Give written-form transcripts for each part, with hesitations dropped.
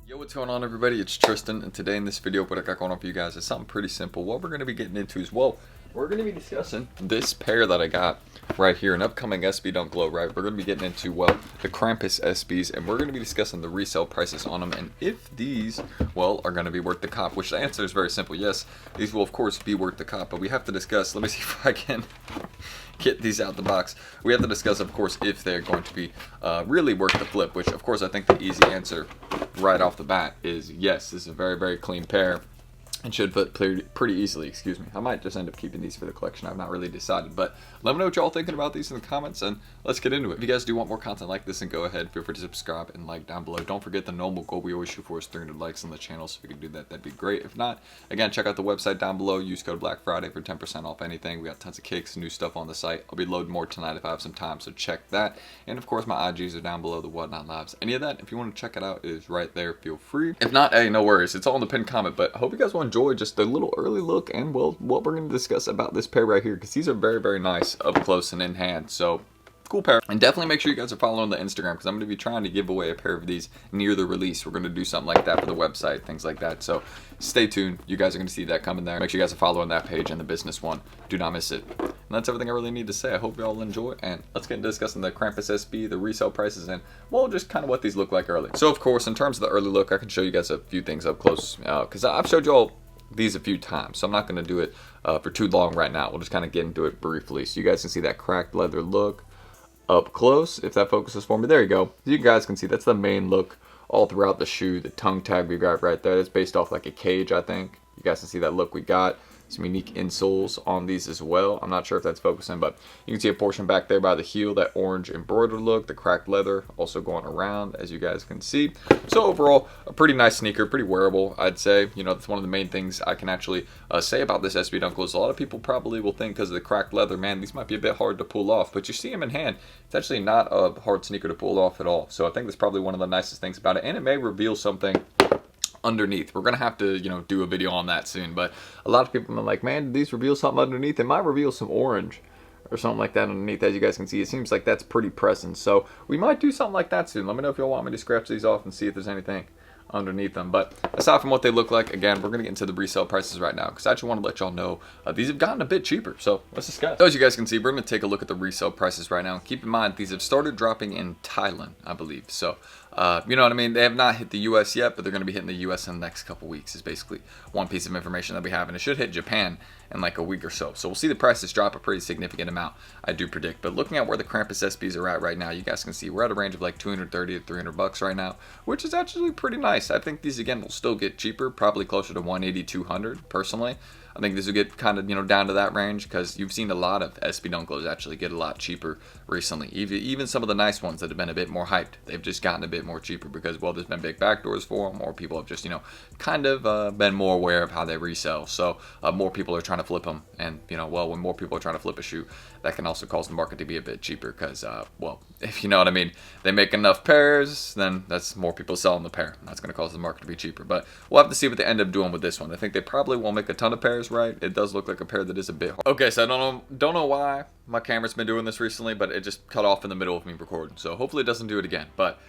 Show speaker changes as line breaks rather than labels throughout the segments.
Yo, what's going on, everybody? It's Tristan, and today in this video what I got going on for you guys is something pretty simple. What we're going to be getting into is, well, we're going to be discussing this pair that I got right here, an upcoming SB Don't Glow, right? We're going to be getting into, well, the Krampus SBs, and we're going to be discussing the resale prices on them, and if these, well, are going to be worth the cop, which the answer is very simple. Yes, these will, of course, be worth the cop, but we have to discuss, let me see if I can get these out the box. We have to discuss, of course, if they're going to be really worth the flip, which, of course, I think the easy answer right off the bat is yes. This is a very, very clean pair and should fit pretty easily. Excuse me. I might just end up keeping these for the collection. I've not really decided, but let me know what y'all thinking about these in the comments, and let's get into it. If you guys do want more content like this, then go ahead, feel free to subscribe and like down below. Don't forget the normal goal we always shoot for is 300 likes on the channel, so if we can do that, that'd be great. If not, again, check out the website down below. Use code Black Friday for 10% off anything. We got tons of kicks, new stuff on the site. I'll be loading more tonight if I have some time, so check that. And of course, my IGs are down below, the Whatnot Lives. Any of that, if you want to check it out, it is right there. Feel free. If not, hey, no worries. It's all in the pinned comment, but I hope you guys will enjoy just the little early look and, well, what we're going to discuss about this pair right here, because these are very, very nice up close and in hand. So cool pair, and definitely make sure you guys are following the Instagram, because I'm going to be trying to give away a pair of these near the release. We're going to do something like that for the website, things like that, so stay tuned. You guys are going to see that coming there. Make sure you guys are following that page and the business one. Do not miss it. And that's everything I really need to say. I hope you all enjoy, and let's get into discussing the Krampus SB, the resale prices, and, well, just kind of what these look like early. So of course, in terms of the early look, I can show you guys a few things up close, because I've showed you all these a few times, so I'm not going to do it for too long right now. We'll just kind of get into it briefly so you guys can see that cracked leather look up close. If that focuses for me, there you go. You guys can see that's the main look all throughout the shoe. The tongue tag we got right there, that's based off like a cage, I think. You guys can see that look we got. Some unique insoles on these as well. I'm not sure if that's focusing, but you can see a portion back there by the heel, that orange embroidered look, the cracked leather also going around, as you guys can see. So overall, a pretty nice sneaker, pretty wearable, I'd say. You know, that's one of the main things I can actually say about this SB Dunk is a lot of people probably will think, because of the cracked leather, man, these might be a bit hard to pull off, but you see them in hand, it's actually not a hard sneaker to pull off at all. So I think that's probably one of the nicest things about it, and it may reveal something underneath. We're gonna have to, you know, do a video on that soon, but a lot of people are like, man, did these reveal something underneath? They might reveal some orange or something like that underneath. As you guys can see, it seems like that's pretty present, so we might do something like that soon. Let me know if y'all want me to scratch these off and see if there's anything underneath them. But aside from what they look like, again, we're gonna get into the resale prices right now, because I actually want to let y'all know these have gotten a bit cheaper, so let's discuss. So as you guys can see, we're gonna take a look at the resale prices right now. Keep in mind, these have started dropping in Thailand, I believe, so you know what I mean? They have not hit the US yet, but they're going to be hitting the US in the next couple weeks, is basically one piece of information that we have, and it should hit Japan in like a week or so. So we'll see the prices drop a pretty significant amount, I do predict. But looking at where the Krampus SBs are at right now, you guys can see we're at a range of like 230 to 300 bucks right now, which is actually pretty nice. I think these, again, will still get cheaper, probably closer to 180, 200 personally. I think this will get kind of, you know, down to that range, because you've seen a lot of SB Dunk Glows actually get a lot cheaper recently. Even some of the nice ones that have been a bit more hyped, they've just gotten a bit more cheaper because, well, there's been big backdoors for them, or people have just, you know, kind of been more aware of how they resell. So more people are trying to flip them, and, you know, well, when more people are trying to flip a shoe, that can also cause the market to be a bit cheaper, because, well, if you know what I mean, they make enough pairs, then that's more people selling the pair. That's going to cause the market to be cheaper. But we'll have to see what they end up doing with this one. I think they probably won't make a ton of pairs, right? It does look like a pair that is a bit hard. Okay, so I don't know why my camera's been doing this recently, but it just cut off in the middle of me recording. So hopefully it doesn't do it again. But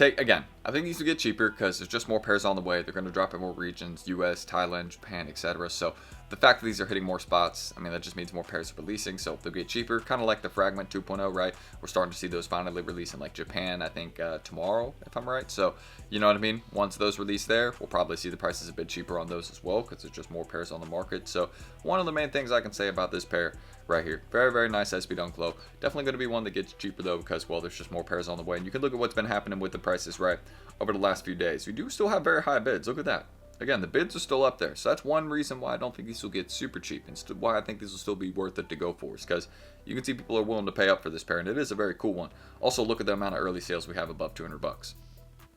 again, I think these will get cheaper because there's just more pairs on the way. They're going to drop in more regions, US, Thailand, Japan, etc. So the fact that these are hitting more spots, I mean, that just means more pairs are releasing, so they'll get cheaper, kind of like the Fragment 2.0, right? We're starting to see those finally release in like Japan, I think tomorrow, if I'm right. So you know what I mean? Once those release there, we'll probably see the prices a bit cheaper on those as well, because there's just more pairs on the market. So one of the main things I can say about this pair right here, very, very nice SB Dunk Glow. Definitely going to be one that gets cheaper though, because, well, there's just more pairs on the way. And you can look at what's been happening with the prices, right, over the last few days. We do still have very high bids. Look at that. Again, the bids are still up there, so that's one reason why I don't think these will get super cheap, and why I think these will still be worth it to go for, is because you can see people are willing to pay up for this pair, and it is a very cool one. Also, look at the amount of early sales we have above 200 bucks.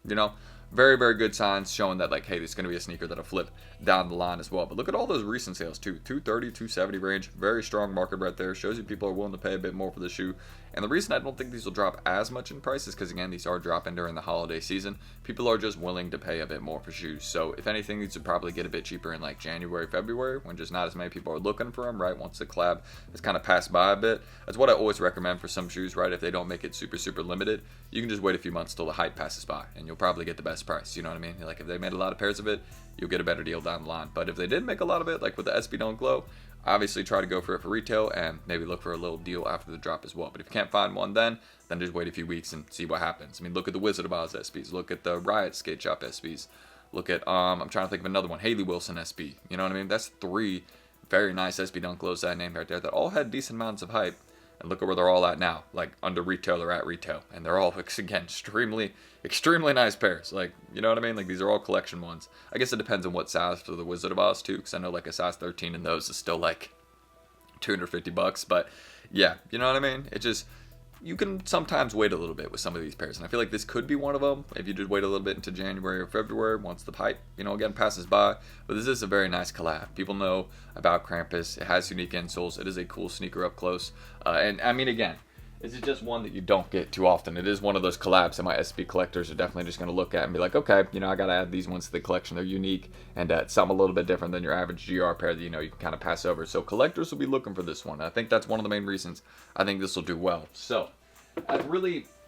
You know, very, very good signs showing that, like, hey, this is going to be a sneaker that'll flip down the line as well. But look at all those recent sales too, 230, 270 range, very strong market right there. Shows you people are willing to pay a bit more for the shoe. And the reason I don't think these will drop as much in price is because, again, these are dropping during the holiday season. People are just willing to pay a bit more for shoes. So if anything, these would probably get a bit cheaper in like January, February, when just not as many people are looking for them, right? Once the collab has kind of passed by a bit. That's what I always recommend for some shoes, right? If they don't make it super, super limited, you can just wait a few months till the hype passes by, and you'll probably get the best best price. You know what I mean? Like if they made a lot of pairs of it, you'll get a better deal down the line. But if they did make a lot of it, like with the SB Don't Glow, obviously try to go for it for retail and maybe look for a little deal after the drop as well. But if you can't find one then just wait a few weeks and see what happens. I mean, look at the Wizard of Oz SBs, look at the Riot Skate Shop SBs, look at I'm trying to think of another one, Haley Wilson SB. You know what I mean? That's 3 very nice SB Don't Glows that I named right there that all had decent amounts of hype. And look at where they're all at now, like under retail or at retail. And they're all, again, extremely nice pairs. Like, you know what I mean? Like, these are all collection ones. I guess it depends on what size for the Wizard of Oz, too. Because I know, like, a size 13 in those is still, like, $250. But, yeah, you know what I mean? It just, you can sometimes wait a little bit with some of these pairs. And I feel like this could be one of them. If you just wait a little bit into January or February, once the hype, you know, again, passes by. But this is a very nice collab. People know about Krampus. It has unique insoles. It is a cool sneaker up close. And I mean, again, this is just one that you don't get too often. It is one of those collabs that my SB collectors are definitely just going to look at and be like, okay, you know, I got to add these ones to the collection. They're unique and something a little bit different than your average GR pair that, you know, you can kind of pass over. So collectors will be looking for this one. I think that's one of the main reasons I think this will do well. So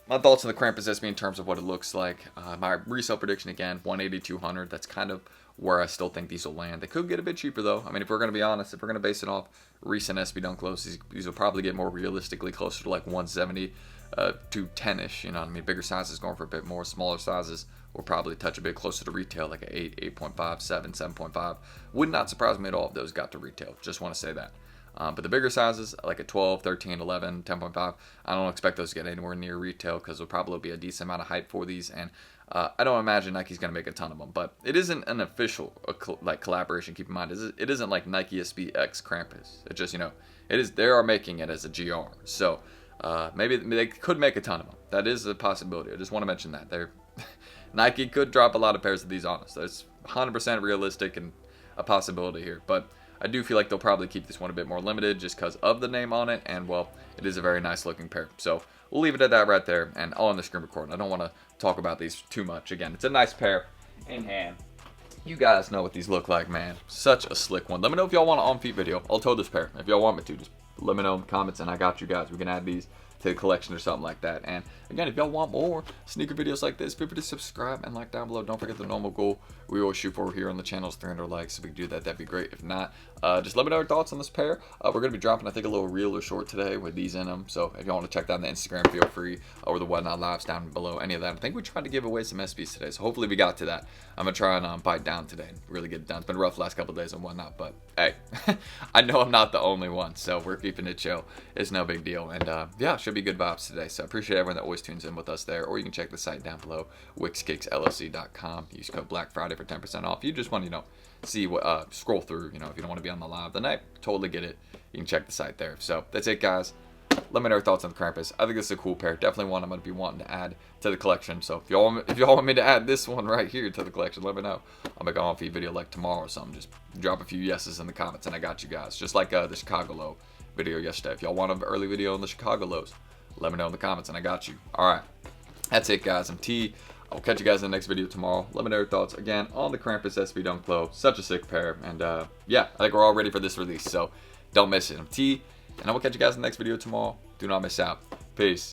my thoughts on the Krampus SB in terms of what it looks like. My resale prediction, again, 180, 200. That's kind of where I still think these will land. They could get a bit cheaper, though. I mean, if we're going to be honest, if we're going to base it off recent SB Don't Glows, these will probably get more realistically closer to like 170 to 10-ish. You know what I mean? Bigger sizes going for a bit more. Smaller sizes will probably touch a bit closer to retail, like an 8, 8.5, 7, 7.5. Would not surprise me at all if those got to retail. Just want to say that. But the bigger sizes, like a 12, 13, 11, 10.5, I don't expect those to get anywhere near retail because there'll probably be a decent amount of hype for these. And I don't imagine Nike's going to make a ton of them. But it isn't an official like collaboration, keep in mind. It isn't like Nike SB X Krampus. It just, you know, it is. They are making it as a GR. So maybe they could make a ton of them. That is a possibility. I just want to mention that. Nike could drop a lot of pairs of these on us. That's 100% realistic and a possibility here. But I do feel like they'll probably keep this one a bit more limited just because of the name on it, and, well, it is a very nice looking pair. So we'll leave it at that right there, and I'll end the screen recording. I don't want to talk about these too much. Again, it's a nice pair in hand. You guys know what these look like, man. Such a slick one. Let me know if y'all want an on-feet video. I'll tow this pair. If y'all want me to, just let me know in the comments, and I got you guys. We can add these to the collection or something like that. And again, if y'all want more sneaker videos like this, feel free to subscribe and like down below. Don't forget the normal goal we always shoot for here on the channel is 300 likes. If we can do that, that'd be great. If not, just let me know your thoughts on this pair. We're going to be dropping, I think, a little reel or short today with these in them. So if y'all want to check that on the Instagram, feel free, or the Whatnot Lives down below, any of that. I think we tried to give away some SBs today, so hopefully we got to that. I'm going to try and bite down today and really get it done. It's been rough last couple of days and whatnot, but hey, I know I'm not the only one, so we're keeping it chill. It's no big deal. And yeah, should be good vibes today. So I appreciate everyone that always tunes in with us there, or you can check the site down below, wickskicksllc.com. Use code Black Friday for 10% off. You just want to, you know, see what, scroll through, you know, if you don't want to be on the live the night, totally get it. You can check the site there. So that's it, guys. Let me know your thoughts on the Krampus. I think this is a cool pair. Definitely one I'm going to be wanting to add to the collection. So if y'all want me to add this one right here to the collection, let me know. I'll make an on-feed video like tomorrow or something. Just drop a few yeses in the comments and I got you guys. Just like the Chicago Low video yesterday. If y'all want an early video on the Chicago Lows, let me know in the comments and I got you. Alright, that's it, guys. I'm T. I'll catch you guys in the next video tomorrow. Let me know your thoughts again on the Krampus SB Don't Glow. Such a sick pair. And yeah, I think we're all ready for this release. So don't miss it. I'm T. And I will catch you guys in the next video tomorrow. Do not miss out. Peace.